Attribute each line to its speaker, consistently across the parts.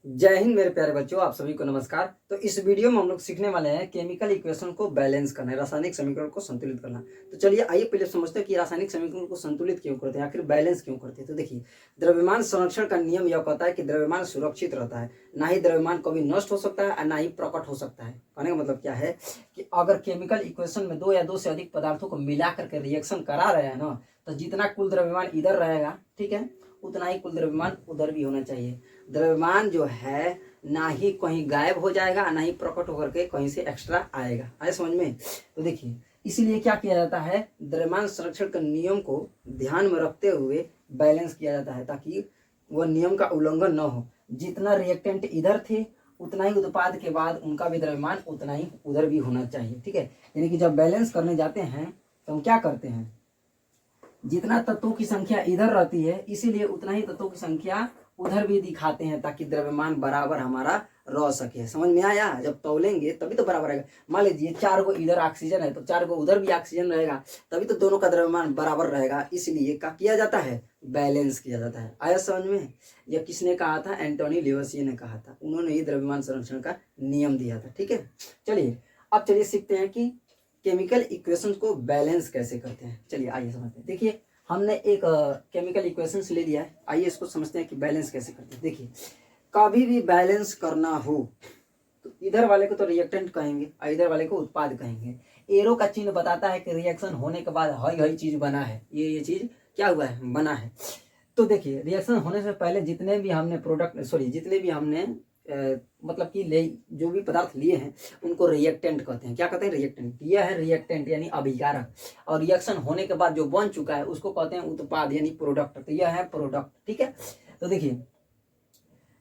Speaker 1: जय हिंद मेरे प्यारे बच्चों, आप सभी को नमस्कार। तो इस वीडियो में हम लोग सीखने वाले हैं केमिकल इक्वेशन को बैलेंस करना है, रासायनिक समीकरण को संतुलित करना। तो चलिए आइए पहले समझते हैं कि रासायनिक समीकरण को संतुलित क्यों करते हैं, आखिर बैलेंस क्यों करते हैं। तो देखिए, द्रव्यमान संरक्षण का नियम यह कहता है कि द्रव्यमान सुरक्षित रहता है, ना ही द्रव्यमान कभी नष्ट हो सकता है और ना ही प्रकट हो सकता है। कहने का मतलब क्या है कि अगर केमिकल इक्वेशन में दो या दो से अधिक पदार्थों को मिला करके रिएक्शन करा रहे हैं ना, तो जितना कुल द्रव्यमान इधर रहेगा, ठीक है, उतना ही कुल द्रव्यमान उधर भी होना चाहिए। द्रव्यमान जो है ना ही कहीं गायब हो जाएगा, ना ही प्रकट होकर के कहीं से एक्स्ट्रा आएगा। आए समझ में? तो देखिए, इसीलिए क्या किया जाता है, द्रव्यमान संरक्षण के नियम को ध्यान में रखते हुए बैलेंस किया जाता है, ताकि वह नियम का उल्लंघन न हो। जितना रिएक्टेंट इधर थे, उतना ही उत्पाद के बाद उनका भी द्रव्यमान उतना ही उधर भी होना चाहिए। ठीक है, यानी कि जब बैलेंस करने जाते हैं तो हम क्या करते हैं, जितना तत्वों की संख्या इधर रहती है, इसीलिए उतना ही तत्वों की संख्या उधर भी दिखाते हैं, ताकि द्रव्यमान बराबर हमारा रह सके। समझ में आया? जब तौलेंगे तभी तो बराबर रहेगा। मान लीजिए 4 गो इधर ऑक्सीजन है तो 4 गो उधर भी ऑक्सीजन रहेगा, तभी तो दोनों का द्रव्यमान बराबर रहेगा। इसलिए क्या किया जाता है, बैलेंस किया जाता है। आया समझ में? यह किसने कहा था? एंटोनी लेवसिए ने कहा था। उन्होंने ही द्रव्यमान संरक्षण का नियम दिया था। ठीक है, चलिए अब चलिए सीखते हैं कि केमिकल इक्वेशन को बैलेंस कैसे करते हैं। चलिए आइए समझते हैं। देखिए, हमने एक केमिकल इक्वेशंस ले लिया है, आइए इसको समझते हैं कि बैलेंस कैसे करते हैं। देखिए, कभी भी बैलेंस करना हो तो इधर वाले को तो रिएक्टेंट कहेंगे और इधर वाले को उत्पाद कहेंगे। एरो का चिन्ह बताता है कि रिएक्शन होने के बाद हई हई चीज बना है, ये चीज क्या हुआ है, बना है। तो देखिए, रिएक्शन होने से पहले जितने भी हमने मतलब कि जो भी पदार्थ लिए हैं उनको रिएक्टेंट कहते हैं। क्या कहते हैं? रिएक्टेंट। यह है रिएक्टेंट यानी अभिकारक, और रिएक्शन होने के बाद जो बन चुका है उसको कहते हैं उत्पाद यानी प्रोडक्ट। तो यह है प्रोडक्ट। ठीक है, तो देखिए,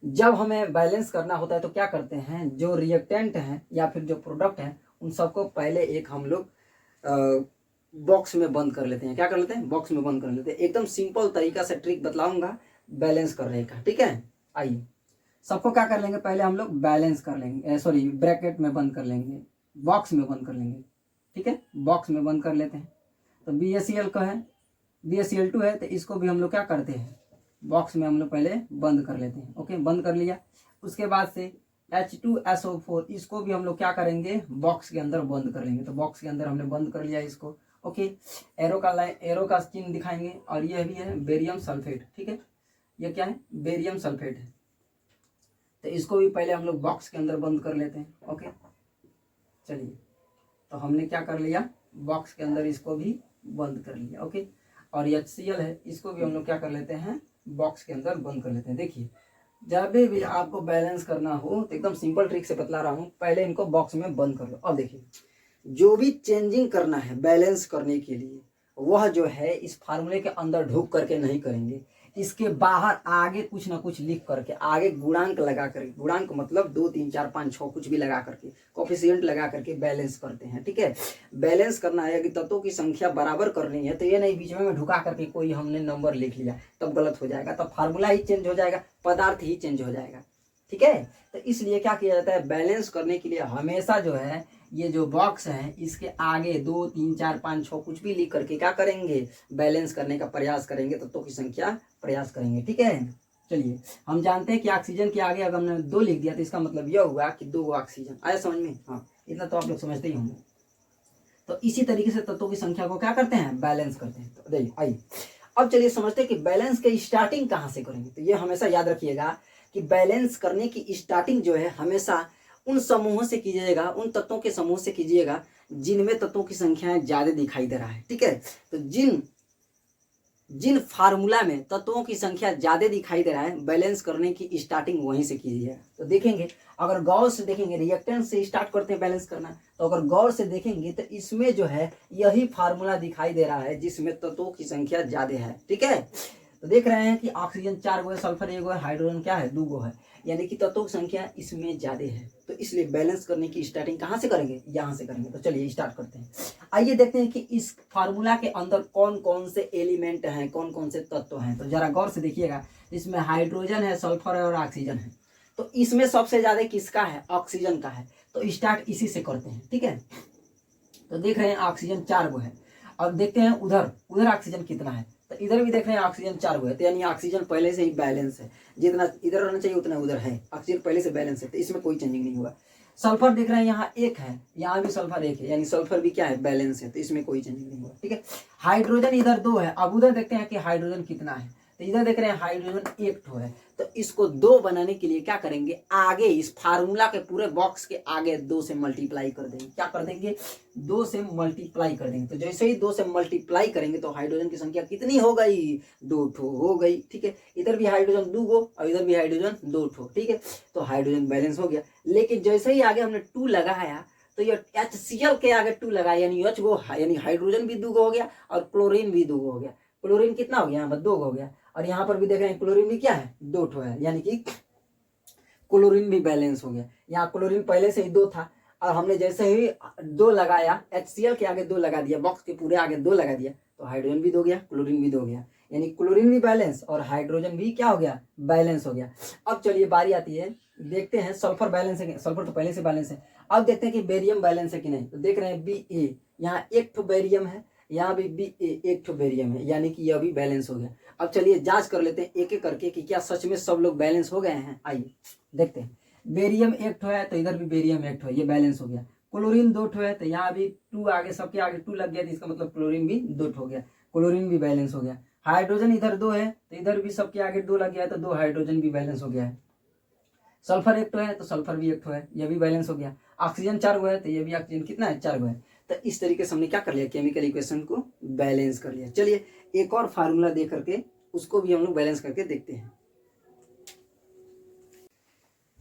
Speaker 1: जब हमें बैलेंस करना होता है तो क्या करते हैं, जो रिएक्टेंट है या फिर जो प्रोडक्ट है उन सबको पहले एक हम लोग बॉक्स में बंद कर लेते हैं। क्या कर लेते हैं? बॉक्स में बंद कर लेते हैं। एकदम सिंपल तरीका से ट्रिक बतलाऊंगा बैलेंस करने का। ठीक है, आइए सबको क्या कर लेंगे, पहले हम लोग बैलेंस कर लेंगे, सॉरी ब्रैकेट में बंद कर लेंगे, बॉक्स में बंद कर लेंगे। ठीक है, बॉक्स में बंद कर लेते हैं। तो BaCl का है, BaCl2 है, तो इसको भी हम लोग क्या करते हैं, बॉक्स में हम लोग पहले बंद कर लेते हैं। ओके, बंद कर लिया। उसके बाद से H2SO4, इसको भी हम लोग क्या करेंगे, बॉक्स के अंदर बंद कर लेंगे। तो बॉक्स के अंदर हमने बंद कर लिया इसको। ओके, एरो का चिन्ह दिखाएंगे, और यह भी है बेरियम सल्फेट। ठीक है, यह क्या है, बेरियम सल्फेट है, तो इसको भी पहले हम लोग बॉक्स के अंदर बंद कर लेते हैं। ओके, चलिए, तो हमने क्या कर लिया, बॉक्स के अंदर इसको भी बंद कर लिया। ओके, और HCl है, इसको भी हम लोग क्या कर लेते हैं, बॉक्स के अंदर बंद कर लेते हैं। देखिए, जब भी आपको बैलेंस करना हो तो एकदम सिंपल ट्रिक से बतला रहा हूँ, पहले इनको बॉक्स में बंद कर लो। अब देखिए, जो भी चेंजिंग करना है बैलेंस करने के लिए, वह जो है इस फार्मूले के अंदर ढुक करके नहीं करेंगे, इसके बाहर आगे कुछ ना कुछ लिख करके, आगे गुणांक लगा करके, गुणांक मतलब 2 3 4 5 6 कुछ भी लगा करके, कोफिशिएंट लगा करके बैलेंस करते हैं। ठीक है, बैलेंस करना है कि तत्वों की संख्या बराबर करनी है, तो ये नहीं बीच में ढुका करके कोई हमने नंबर लिख लिया, तब गलत हो जाएगा, तब फार्मूला ही चेंज हो जाएगा, पदार्थ ही चेंज हो जाएगा। ठीक है, तो इसलिए क्या किया जाता है, बैलेंस करने के लिए हमेशा जो है ये जो बॉक्स है इसके आगे 2 3 4 5 6 कुछ भी लिख करके क्या करेंगे, बैलेंस करने का प्रयास करेंगे, तत्वों की संख्या प्रयास करेंगे। ठीक है, चलिए, हम जानते हैं कि ऑक्सीजन के आगे अगर हमने 2 लिख दिया तो इसका मतलब यह हुआ कि 2 ऑक्सीजन। आया समझ में? हाँ, इतना तो आप लोग समझते ही होंगे। तो इसी तरीके से तत्वों की संख्या को क्या करते हैं, बैलेंस करते हैं। तो देखिए, आइए अब चलिए समझते हैं कि बैलेंस की स्टार्टिंग कहाँ से करेंगे। तो ये हमेशा याद रखिएगा कि बैलेंस करने की स्टार्टिंग जो है हमेशा उन समूहों से कीजिएगा, उन तत्वों के समूह से कीजिएगा जिनमें तत्वों की संख्या ज्यादा दिखाई दे रहा है। ठीक है, तो जिन फार्मूला में तत्वों की संख्या ज्यादा दिखाई दे रहा है, बैलेंस करने की स्टार्टिंग वहीं से कीजिएगा। तो देखेंगे, अगर गौर से देखेंगे, रिएक्टेंट से स्टार्ट करते हैं बैलेंस करना, तो अगर गौर से देखेंगे तो इसमें जो है यही फार्मूला दिखाई दे रहा है जिसमें तत्वों की संख्या ज्यादा है। ठीक है, तो देख रहे हैं कि ऑक्सीजन 4 गो है, सल्फर 1 गो है, हाइड्रोजन क्या है, 2 गो है, यानी कि तत्वों की संख्या इसमें ज्यादा है। तो इसलिए बैलेंस करने की स्टार्टिंग कहाँ से करेंगे, यहाँ से करेंगे। तो चलिए स्टार्ट करते हैं। आइए देखते हैं कि इस फार्मूला के अंदर कौन कौन से एलिमेंट हैं, कौन कौन से तत्व हैं। तो जरा गौर से देखिएगा, इसमें हाइड्रोजन है, सल्फर है और ऑक्सीजन है। तो इसमें सबसे ज्यादा किसका है, ऑक्सीजन का है। तो स्टार्ट इसी से करते हैं। ठीक है, तो देख रहे हैं ऑक्सीजन 4 गो है, और देखते हैं उधर ऑक्सीजन कितना है। तो इधर भी देख रहे हैं ऑक्सीजन 4 गो है, तो यानी ऑक्सीजन पहले से ही बैलेंस है, जितना इधर रहना चाहिए उतना उधर है, ऑक्सीजन पहले से बैलेंस है, तो इसमें कोई चेंजिंग नहीं हुआ। सल्फर देख रहे हैं यहाँ 1 है, यहाँ भी सल्फर 1 है, यानी सल्फर भी क्या है, बैलेंस है, तो इसमें कोई चेंजिंग नहीं हुआ। ठीक है, हाइड्रोजन इधर 2 है, अब उधर देखते हैं कि हाइड्रोजन कितना है, तो इधर देख रहे हैं हाइड्रोजन 1 ठो है, तो इसको 2 बनाने के लिए क्या करेंगे, आगे इस फार्मूला के पूरे बॉक्स के आगे 2 से मल्टीप्लाई कर देंगे। क्या कर देंगे, 2 से मल्टीप्लाई कर देंगे। तो जैसे ही 2 से मल्टीप्लाई करेंगे तो हाइड्रोजन की संख्या कितनी हो गई, 2 ठो हो गई। ठीक है, इधर भी हाइड्रोजन 2 गो और इधर भी हाइड्रोजन 2 ठो। ठीक है, तो हाइड्रोजन बैलेंस हो गया। लेकिन जैसे ही आगे हमने 2 लगाया तो ये HCl के आगे 2 लगाया, यानी H गो, यानी हाइड्रोजन भी 2 गो हो गया और क्लोरीन भी 2 गो हो गया। क्लोरीन कितना हो गया, यहाँ पर 2 हो गया, और यहाँ पर भी देख रहे हैं क्लोरीन भी क्या है, 2 ठो है, यानी कि क्लोरीन भी बैलेंस हो गया। यहाँ क्लोरीन पहले से ही 2 था और हमने जैसे ही 2 लगाया, HCl के आगे 2 लगा दिया, बॉक्स के पूरे आगे 2 लगा दिया, तो हाइड्रोजन भी 2 गया, क्लोरीन भी 2 गया, यानी क्लोरीन भी बैलेंस और हाइड्रोजन भी क्या हो गया, बैलेंस हो गया। अब चलिए बारी आती है, देखते हैं सल्फर बैलेंस है, सल्फर तो पहले से बैलेंस है। अब देखते हैं कि बेरियम बैलेंस है कि नहीं, तो देख रहे हैं Ba, यहाँ 1 ठो बेरियम है, यहाँ भी Ba 1 ठो बेरियम है, यानी कि यह भी बैलेंस हो गया। अब चलिए जांच कर लेते हैं एक एक करके कि क्या सच में सब लोग बैलेंस हो गए हैं। आइए देखते हैं, बेरियम 1 ठो है तो इधर भी बेरियम 1 ठो है, ये बैलेंस हो गया। क्लोरीन 2 ठो है तो यहाँ भी 2 आगे, सबके आगे 2 लग गया, तो इसका मतलब क्लोरीन भी 2 ठो हो गया, क्लोरीन भी बैलेंस हो गया। हाइड्रोजन इधर 2 है तो इधर भी सबके आगे 2 लग गया है, तो 2 हाइड्रोजन भी बैलेंस हो गया है। सल्फर 1 ठो है तो सल्फर भी 1 ठो है, ये भी बैलेंस हो गया। ऑक्सीजन 4 गो है तो ये भी ऑक्सीजन कितना है, 4 गो है। तो इस तरीके से हमने क्या कर लिया, केमिकल इक्वेशन को बैलेंस कर लिया। चलिए एक और फार्मूला दे करके उसको भी हम लोग बैलेंस करके देखते हैं।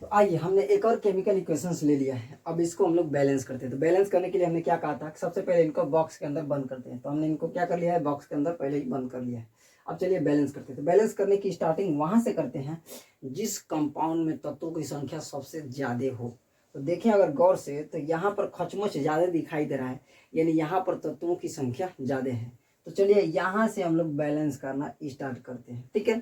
Speaker 1: तो आइए, हमने एक और केमिकल इक्वेशंस ले लिया है, अब इसको हम लोग बैलेंस करते हैं। तो बैलेंस करने के लिए हमने क्या कहा था, सबसे पहले इनको बॉक्स के अंदर बंद करते हैं, तो हमने इनको क्या कर लिया है, बॉक्स के अंदर पहले ही बंद कर लिया है। अब चलिए बैलेंस करते हैं। तो बैलेंस करने की स्टार्टिंग वहां से करते हैं जिस कंपाउंड में तत्वों की संख्या सबसे ज्यादा हो। तो देखें अगर गौर से, तो यहाँ पर खचमच ज्यादा दिखाई दे रहा है, यानी यहाँ पर तत्वों की संख्या ज्यादा है। तो चलिए यहाँ से हम लोग बैलेंस करना स्टार्ट करते हैं। ठीक है,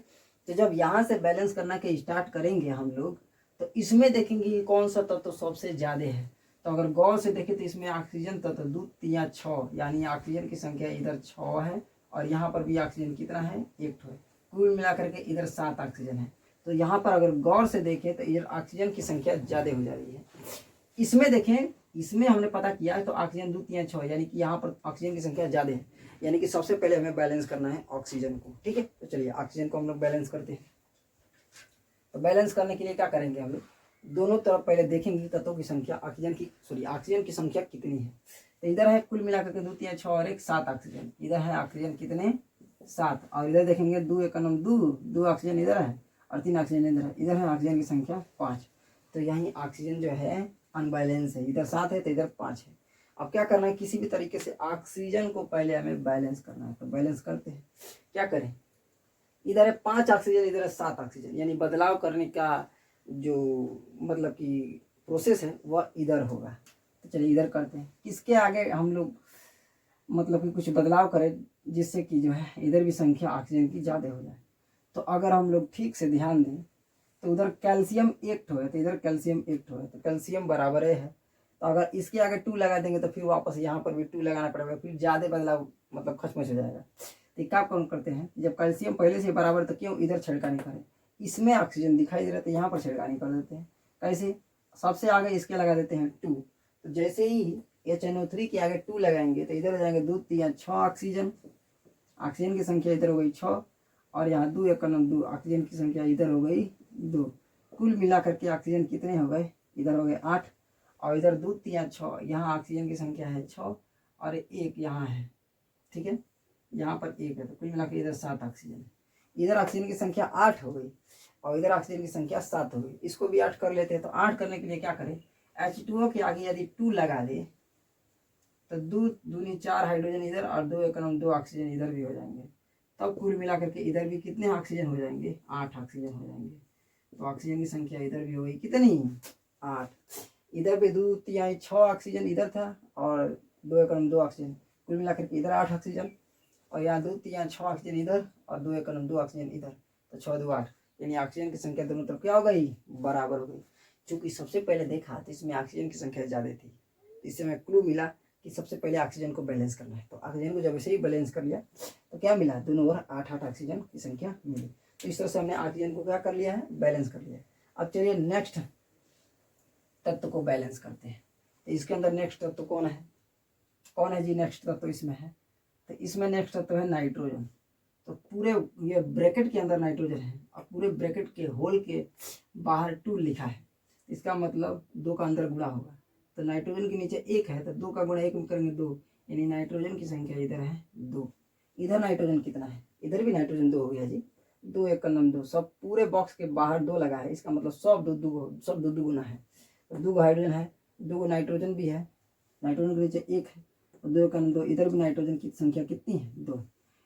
Speaker 1: तो जब यहाँ से बैलेंस करना के स्टार्ट करेंगे हम लोग, तो इसमें देखेंगे कि कौन सा तत्व सबसे ज्यादा है। तो अगर गौर से देखें तो इसमें ऑक्सीजन तत्व 2 3 6, यानी ऑक्सीजन की संख्या इधर 6 है और यहाँ पर भी ऑक्सीजन कितना है, 1 ठो है, कुल मिलाकर के इधर 7 ऑक्सीजन है। तो यहाँ पर अगर गौर से देखें तो इधर ऑक्सीजन की संख्या ज्यादा हो जा रही है। इसमें देखें, इसमें हमने पता किया है तो ऑक्सीजन 2 3 6, यानी कि यहाँ पर ऑक्सीजन की संख्या ज्यादा है, यानी कि सबसे पहले हमें बैलेंस करना है ऑक्सीजन को। ठीक है, तो चलिए ऑक्सीजन को हम लोग बैलेंस करते हैं। तो बैलेंस करने के लिए क्या करेंगे, हम लोग दोनों तरफ पहले देखेंगे तत्वों की संख्या, ऑक्सीजन की संख्या कितनी है। तो इधर है कुल मिलाकर के 2 3 6 और 1 7 ऑक्सीजन, इधर है ऑक्सीजन कितने, 7, और इधर देखेंगे 2 1 9 2 ऑक्सीजन इधर है और 3 ऑक्सीजन इधर है, इधर है ऑक्सीजन की संख्या 5। तो यहीं ऑक्सीजन जो है अनबैलेंस है, इधर 7 है तो इधर 5 है। अब क्या करना है, किसी भी तरीके से ऑक्सीजन को पहले हमें बैलेंस करना है। तो बैलेंस करते हैं, क्या करें, इधर है 5 ऑक्सीजन, इधर है 7 ऑक्सीजन, यानी बदलाव करने का जो मतलब कि प्रोसेस है वह इधर होगा। तो चलिए इधर करते हैं, किसके आगे हम लोग मतलब कि कुछ बदलाव करें जिससे कि जो है इधर भी संख्या ऑक्सीजन की ज़्यादा हो जाए। तो अगर हम लोग ठीक से ध्यान दें तो उधर कैल्शियम 1 ठो है तो इधर कैल्शियम 1 ठो है, तो कैल्शियम बराबर है। तो अगर इसके आगे 2 लगा देंगे तो फिर वापस यहाँ पर भी 2 लगाना पड़ेगा, फिर ज़्यादा बदलाव मतलब खचमच हो जाएगा। तो क्या काम करते हैं, जब कैल्शियम पहले से बराबर, तो क्यों इधर छिड़कानी करें, इसमें ऑक्सीजन दिखाई दे रहा है तो यहाँ पर छिड़कानी कर देते हैं। कैसे, सबसे आगे इसके लगा देते हैं 2, तो जैसे ही HNO3 के आगे 2 लगाएंगे तो इधर हो जाएंगे 2 3 6 ऑक्सीजन, ऑक्सीजन की संख्या इधर हो गई 6, और यहाँ 2 1 9 2 ऑक्सीजन की संख्या इधर हो गई 2, कुल मिलाकर के ऑक्सीजन कितने हो गए, इधर हो गए 8, और इधर 2 3 6, यहाँ ऑक्सीजन की संख्या है 6 और 1 यहाँ है। ठीक है, यहाँ पर 1 है, तो कुल मिलाकर इधर 7 ऑक्सीजन है। इधर ऑक्सीजन की संख्या 8 हो गई और इधर ऑक्सीजन की संख्या 7 हो गई, इसको भी 8 कर लेते हैं। तो 8 करने के लिए क्या करें, H2O के आगे यदि 2 लगा दे तो 2 दूनी 4 हाइड्रोजन इधर और 2 1 9 2 ऑक्सीजन इधर भी हो जाएंगे, तब कुल मिला करके इधर भी कितने ऑक्सीजन हो जाएंगे, 8 ऑक्सीजन हो जाएंगे। तो ऑक्सीजन की संख्या इधर भी हो गई कितनी, 8, इधर भी 2 3 6 ऑक्सीजन इधर था और 2 1 9 2 ऑक्सीजन, कुल मिला करके इधर 8 ऑक्सीजन, और यहाँ 2 3 6 ऑक्सीजन इधर और 2 1 9 2 ऑक्सीजन इधर, तो 6 2 8, यानी ऑक्सीजन की संख्या दोनों तरफ क्या हो गई, बराबर हो गई। चूंकि सबसे पहले देखा तो इसमें ऑक्सीजन की संख्या ज़्यादा थी, इससे हमें क्लू मिला कि सबसे पहले ऑक्सीजन को बैलेंस करना है। तो ऑक्सीजन को जब ऐसे ही बैलेंस कर लिया तो क्या मिला, दोनों ओर 8-8 ऑक्सीजन की संख्या मिली। तो इस तरह से हमने ऑक्सीजन को क्या कर लिया है, बैलेंस कर लिया है। अब चलिए नेक्स्ट तत्व को बैलेंस करते हैं। तो इसके अंदर नेक्स्ट तत्व कौन है जी, नेक्स्ट तत्व इसमें है, तो इसमें नेक्स्ट तत्व है नाइट्रोजन। तो पूरे ये ब्रैकेट के अंदर नाइट्रोजन है और पूरे ब्रैकेट के होल के बाहर 2 लिखा है, इसका मतलब 2 का अंदर गुणा होगा। तो नाइट्रोजन के नीचे 1 है तो 2 का गुणा 1 में करेंगे 2, यानी नाइट्रोजन की संख्या इधर है 2। इधर नाइट्रोजन कितना है, इधर भी नाइट्रोजन 2 हो गया जी, 2 1 का नम 2, सब पूरे बॉक्स के बाहर 2 लगा है, इसका मतलब सब दो गुना है। तो 2 हाइड्रोजन है, 2 नाइट्रोजन भी है, नाइट्रोजन के नीचे 1 है और 2 का 2, इधर भी नाइट्रोजन की संख्या कितनी है 2,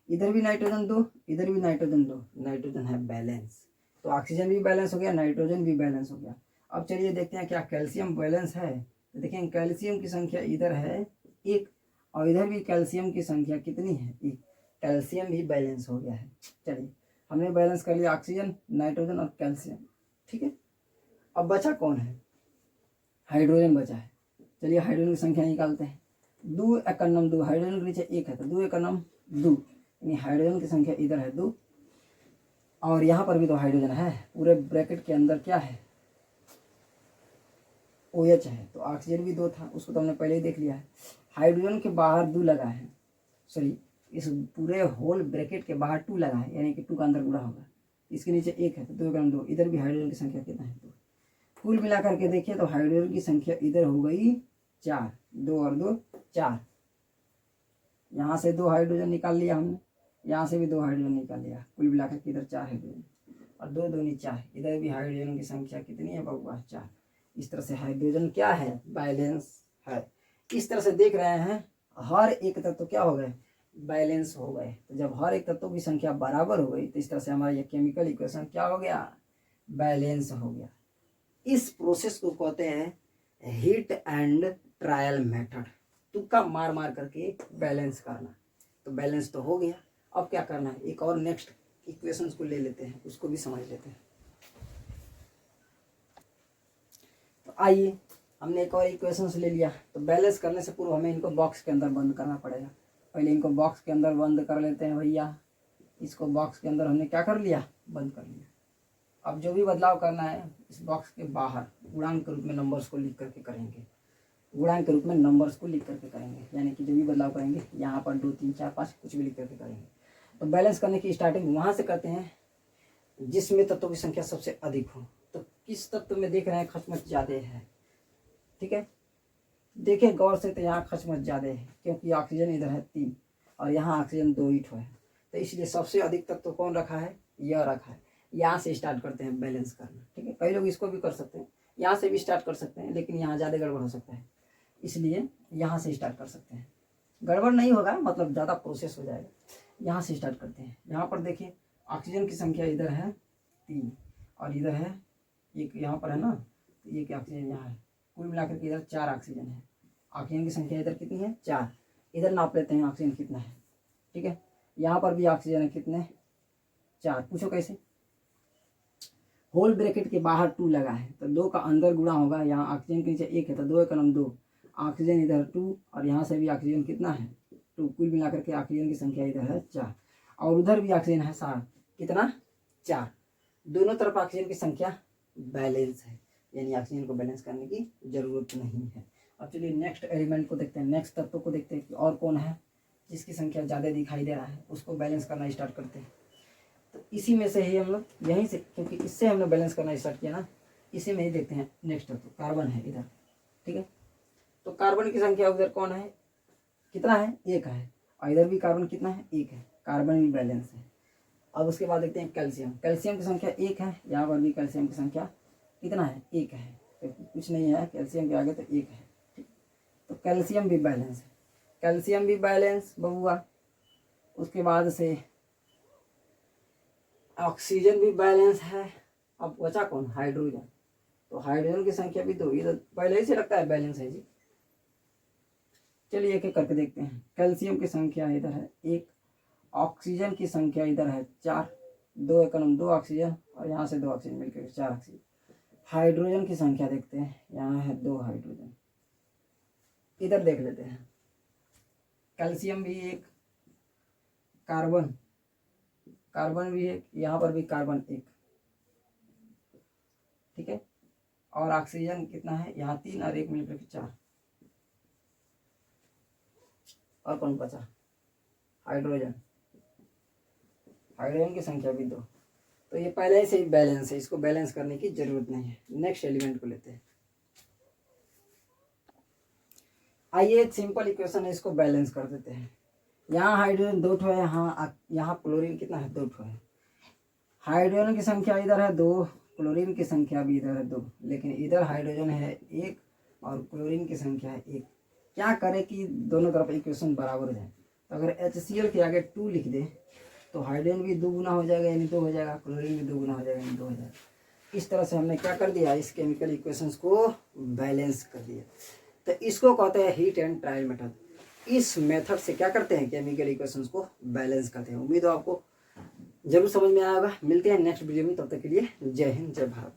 Speaker 1: इधर भी नाइट्रोजन 2, इधर भी नाइट्रोजन 2, नाइट्रोजन है बैलेंस। तो ऑक्सीजन भी बैलेंस हो गया, नाइट्रोजन भी बैलेंस हो गया। अब चलिए देखते हैं क्या कैल्शियम बैलेंस है। तो देखें कैल्शियम की संख्या इधर है 1 और इधर भी कैल्शियम की संख्या कितनी है 1, कैल्शियम भी बैलेंस हो गया है। चलिए हमने बैलेंस कर लिया ऑक्सीजन, नाइट्रोजन और कैल्शियम, ठीक है। अब बचा कौन है, हाइड्रोजन बचा है। चलिए हाइड्रोजन की संख्या निकालते हैं। 2 एकन्नम 2, हाइड्रोजन के नीचे 1 है तो 2 एकन्नम 2, यानी हाइड्रोजन की संख्या इधर है 2 और यहाँ पर भी तो हाइड्रोजन है। पूरे ब्रैकेट के अंदर क्या है, OH है। तो ऑक्सीजन भी 2 था, उसको तो हमने पहले ही देख लिया है। हाइड्रोजन के बाहर 2 लगा है, सॉरी इस पूरे होल ब्रैकेट के बाहर 2 लगा है, यानी कि 2 का अंदर गुणा होगा। इसके नीचे 1 है तो 2 एकन्नम 2, इधर भी हाइड्रोजन की संख्या कितना है 2। कुल मिला करके देखिए तो हाइड्रोजन की संख्या इधर हो गई 4, 2 और 2 4। यहाँ से 2 हाइड्रोजन निकाल लिया हमने, यहाँ से भी 2 हाइड्रोजन निकाल लिया, कुल मिलाकर के इधर 4 हाइड्रोजन और 2 दूनी 4, इधर भी हाइड्रोजन की संख्या कितनी है बउआ 4। इस तरह से हाइड्रोजन क्या है, बैलेंस है। इस तरह से देख रहे हैं हर एक तत्व क्या हो गए, बैलेंस हो गए। तो जब हर एक तत्व की संख्या बराबर हो गई तो इस तरह से हमारा ये केमिकल इक्वेशन क्या हो गया, बैलेंस हो गया। इस प्रोसेस को कहते हैं हिट एंड ट्रायल मेथड, तुक्का मार मार करके बैलेंस करना। तो बैलेंस तो हो गया, अब क्या करना है, एक और नेक्स्ट इक्वेशंस को ले लेते हैं, उसको भी समझ लेते हैं। तो आइए हमने एक और इक्वेशंस ले लिया। तो बैलेंस करने से पूर्व हमें इनको बॉक्स के अंदर बंद करना पड़ेगा। पहले इनको बॉक्स के अंदर बंद कर लेते हैं भैया। इसको बॉक्स के अंदर हमने क्या कर लिया, बंद कर लिया। अब जो भी बदलाव करना है इस बॉक्स के बाहर गुणांक के रूप में नंबर्स को लिख करके करेंगे, गुणांक के रूप में नंबर्स को लिख करके करेंगे, यानी कि जो भी बदलाव करेंगे यहाँ पर 2 3 4 5 कुछ भी लिख करके करेंगे। तो बैलेंस करने की स्टार्टिंग वहाँ से करते हैं जिसमें तत्वों की संख्या सबसे अधिक हो। तो किस तत्व में देख रहे हैं खचमच ज़्यादा है, ठीक है, देखिए गौर से। तो यहाँ खचमच ज़्यादा है क्योंकि ऑक्सीजन इधर है 3 और यहाँ ऑक्सीजन 2 ही है, तो इसलिए सबसे अधिक तत्व कौन रखा है, यह रखा है। यहाँ से स्टार्ट करते हैं बैलेंस करना, ठीक है। कई लोग इसको भी कर सकते हैं, यहाँ से भी स्टार्ट कर सकते हैं, लेकिन यहाँ ज़्यादा गड़बड़ हो सकता है, इसलिए यहाँ से स्टार्ट कर सकते हैं। गड़बड़ नहीं होगा, मतलब ज़्यादा प्रोसेस हो जाएगा। यहाँ से स्टार्ट करते हैं। यहाँ पर देखिए ऑक्सीजन की संख्या इधर है 3 और इधर है 1, यहाँ पर है ना, तो 1 ऑक्सीजन यहाँ है, कुल मिलाकर के इधर 4 ऑक्सीजन है। ऑक्सीजन की संख्या इधर कितनी है 4, इधर नाप लेते हैं ऑक्सीजन कितना है, ठीक है। यहाँ पर भी ऑक्सीजन है कितने 4, पूछो कैसे। होल ब्रैकेट के बाहर 2 लगा है तो 2 का अंदर गुणा होगा, यहाँ ऑक्सीजन के नीचे 1 है तो 2 एकम 2, ऑक्सीजन इधर 2 और यहाँ से भी ऑक्सीजन कितना है 2, कुल मिलाकर के ऑक्सीजन की संख्या इधर है 4 और उधर भी ऑक्सीजन है 7, कितना 4। दोनों तरफ ऑक्सीजन की संख्या बैलेंस है, यानी ऑक्सीजन को बैलेंस करने की जरूरत नहीं है। अब चलिए नेक्स्ट एलिमेंट को देखते हैं, नेक्स्ट तत्व को देखते हैं कि और कौन है जिसकी संख्या ज़्यादा दिखाई दे रहा है, उसको बैलेंस करना स्टार्ट करते हैं। तो इसी में से ही हम लोग यहीं से, क्योंकि इससे हमने बैलेंस करना स्टार्ट किया ना, इसी में ही देखते हैं नेक्स्ट तत्व कार्बन है इधर, ठीक है। तो कार्बन की संख्या उधर कौन है, कितना है 1 है और इधर भी कार्बन कितना है 1 है, कार्बन भी बैलेंस है। अब उसके बाद देखते हैं कैल्शियम, कैल्शियम की संख्या 1 है, यहाँ पर भी कैल्शियम की संख्या कितना है 1 है, तो कुछ नहीं है कैल्शियम के आगे तो 1 है, ठीक। तो कैल्शियम भी बैलेंस है, कैल्शियम भी बैलेंस बबुआ। उसके बाद से ऑक्सीजन भी बैलेंस है। अब बचा कौन, हाइड्रोजन। तो हाइड्रोजन की संख्या भी 2, ये तो पहले ही से लगता है बैलेंस है जी। चलिए एक एक करके देखते हैं। कैल्शियम की संख्या इधर है 1, ऑक्सीजन की संख्या इधर है 4, 2 एकम 2 ऑक्सीजन और यहाँ से 2 ऑक्सीजन मिलकर 4 ऑक्सीजन। हाइड्रोजन की संख्या देखते हैं, यहाँ है 2 हाइड्रोजन, इधर देख लेते हैं। कैल्शियम भी एक, कार्बन, कार्बन भी एक, यहाँ पर भी कार्बन एक, ठीक है। और ऑक्सीजन कितना है, यहाँ 3 और 1 मिलकर के 4। और कौन बचा, हाइड्रोजन, हाइड्रोजन की संख्या भी 2। तो ये पहले से ही बैलेंस है, इसको बैलेंस करने की जरूरत नहीं है। नेक्स्ट एलिमेंट को लेते हैं। आइए एक सिंपल इक्वेशन है, इसको बैलेंस कर देते हैं। यहाँ हाइड्रोजन 2 ठो है, यहाँ क्लोरीन कितना है, 2 ठो है। हाइड्रोजन की संख्या इधर है 2, क्लोरीन की संख्या भी इधर है 2, लेकिन इधर हाइड्रोजन है 1 और क्लोरीन की संख्या है 1। क्या करें कि दोनों तरफ इक्वेशन बराबर हो जाए। तो अगर HCl के आगे 2 लिख दे तो हाइड्रोजन भी 2 गुना हो जाएगा यानी 2 हो जाएगा, क्लोरीन भी 2 गुना हो जाएगा यानी 2 हो जाएगा। इस तरह से हमने क्या कर दिया, इस केमिकल इक्वेशंस को बैलेंस कर दिया। तो इसको कहते हैं हीट एंड ट्रायल मेथड। इस मेथड से क्या करते हैं, केमिकल इक्वेशंस को बैलेंस करते हैं। उम्मीद हो आपको जरूर समझ में आया होगा। मिलते हैं नेक्स्ट वीडियो में, तब तक के लिए जय हिंद जय भारत।